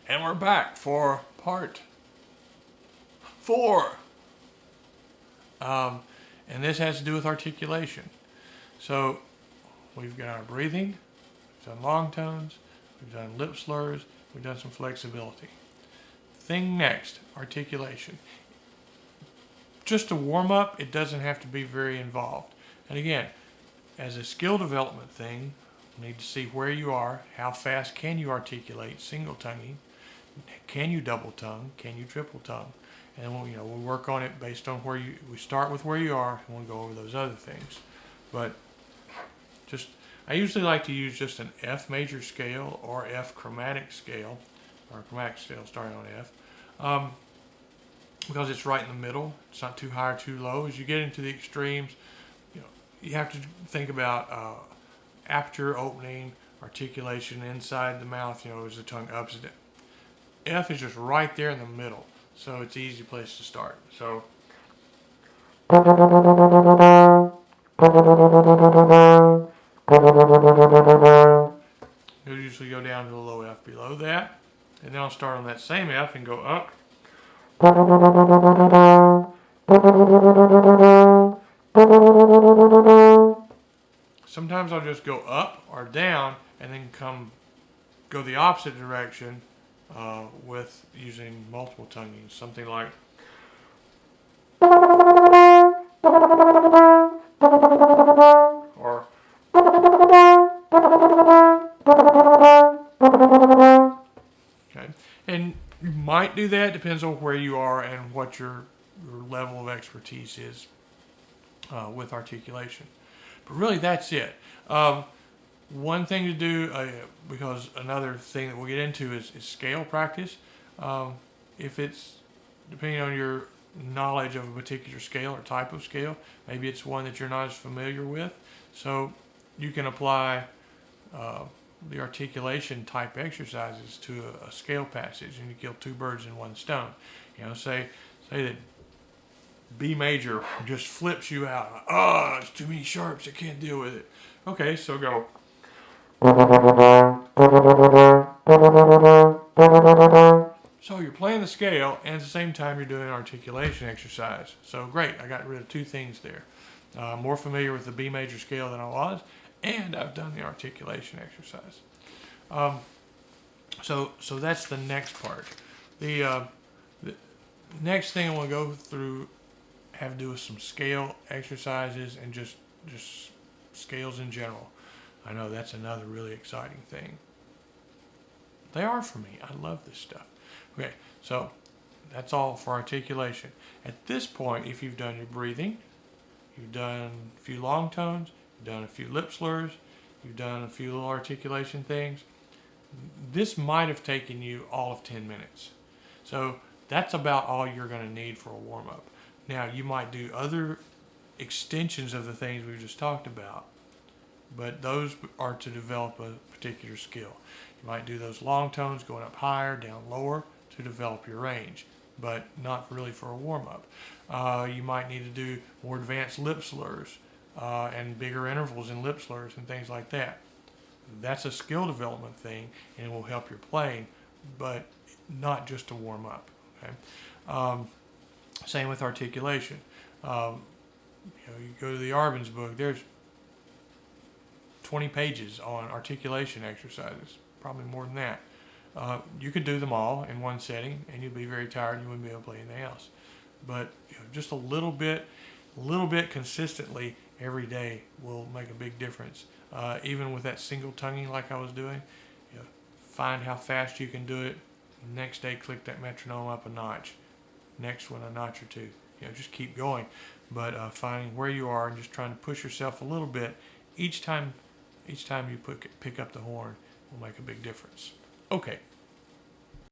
And we're back for part 4. And this has to do with articulation. So we've got our breathing, we've done long tones, we've done lip slurs, we've done some flexibility. Thing next, articulation. Just to warm up, it doesn't have to be very involved. And again, as a skill development thing, you need to see where you are, how fast can you articulate single tonguing, can you double tongue, can you triple tongue, and we'll work on it based on we start with where you are, and we'll go over those other things. But I usually like to use just an F major scale or F chromatic scale, or chromatic scale starting on F, because it's right in the middle. It's not too high or too low. As you get into the extremes, you have to think about aperture, opening, articulation inside the mouth. As the tongue ups and down. F is just right there in the middle, so it's an easy place to start. So you'll usually go down to a low F below that, and then I'll start on that same F and go up. Sometimes I'll just go up or down and then go the opposite direction with using multiple tonguings. Something like or okay. And you might do that, depends on where you are and what your level of expertise is with articulation. But really, that's it. One thing to do, because another thing that we'll get into is scale practice. If it's, depending on your knowledge of a particular scale or type of scale, maybe it's one that you're not as familiar with. So you can apply the articulation type exercises to a scale passage, and you kill two birds in one stone. Say that B major just flips you out. It's too many sharps, I can't deal with it. Okay, so go. So you're playing the scale, and at the same time you're doing an articulation exercise. So great, I got rid of two things there. More familiar with the B major scale than I was, and I've done the articulation exercise. So that's the next part. The next thing I want to go through have to do with some scale exercises and just scales in general. I know that's another really exciting thing. They are for me. I love this stuff. Okay, so that's all for articulation. At this point, if you've done your breathing, you've done a few long tones, you've done a few lip slurs, you've done a few little articulation things, this might have taken you all of 10 minutes. So that's about all you're going to need for a warm-up. Now, you might do other extensions of the things we've just talked about, but those are to develop a particular skill. You might do those long tones going up higher, down lower to develop your range, but not really for a warm-up. You might need to do more advanced lip slurs and bigger intervals in lip slurs and things like that. That's a skill development thing, and it will help your playing, but not just to warm up. Okay. Same with articulation. You go to the Arben's book. There's 20 pages on articulation exercises, probably more than that. You could do them all in one setting, and you'd be very tired and you wouldn't be able to play anything else. But just a little bit consistently every day will make a big difference. Even with that single tonguing like I was doing, find how fast you can do it. Next day, click that metronome up a notch. Next one, a notch or two. Just keep going. But finding where you are and just trying to push yourself a little bit each time you pick up the horn will make a big difference. Okay,